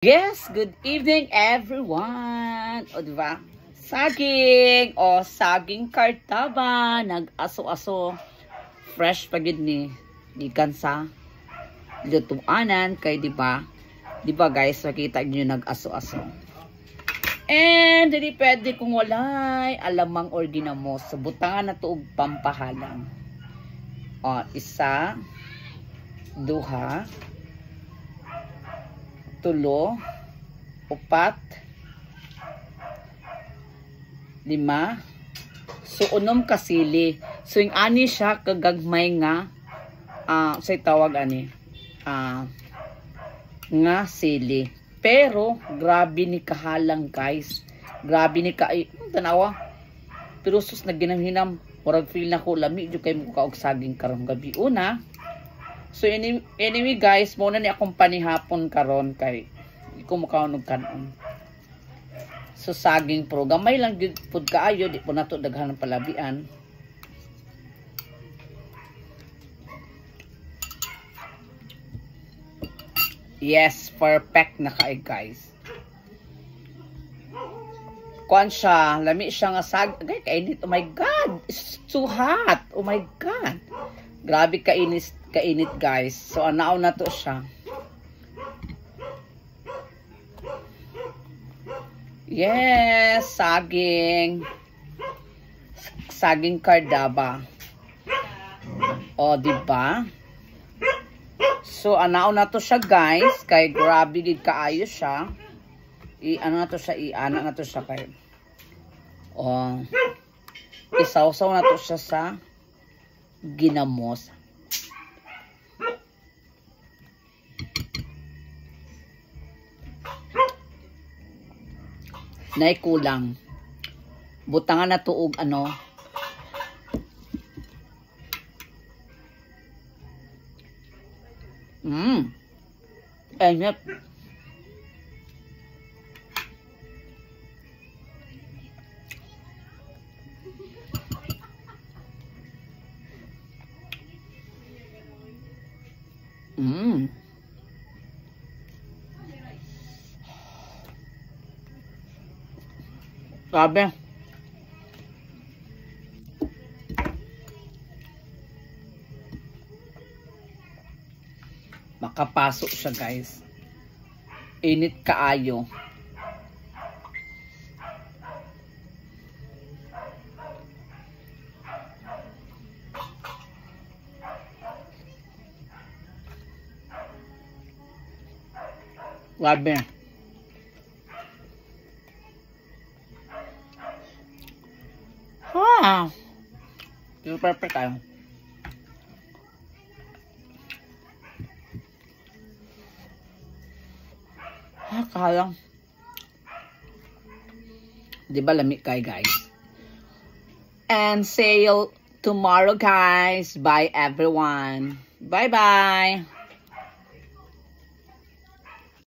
Yes, good evening everyone. O diba? Saging o saging kartaba nag-aso-aso fresh pagid ni gikan sa lutuanan kay diba? Diba guys, makita niyo nag-aso-aso. And dili pwede kung walay alamang or ginamos. So butangan na tuog pampahalang. O isa, duha, tulo, upat, lima. So unom kasili. So yung ani siya kagagmay nga say tawag ani nga sili. Pero grabe ni kahalang guys. Grabe ni tanawa. Pero sus na ginamhinam murag feel na ko lami jud kay mo kaog saging karong gabi una. So anyway guys, muna ni akong panihapon karon kay iko makaon og kanon. So saging pro gamay lang gyud pud kaayo, di po nato daghan ng palabian. Yes, perfect na kay guys. Kuan siya, lami siya nga saging, kainit. Oh my god, it's too hot. Oh my god. Grabe kainit guys. So anao na to siya. Yes, saging kardaba. O diba? So anao na to siya guys, kay grabe gid kaayo siya. Ano na to siya, ana na to siya kay. O isawsaw na to siya sa ginamos. Nay kulang. Butangan na tuog ano. Ayun. Grabe. Makapasok siya guys. Init kaayo. Grabe. Perfect tayo. Kahalang. Diba lamig kay guys? And see you tomorrow guys. Bye everyone. Bye bye.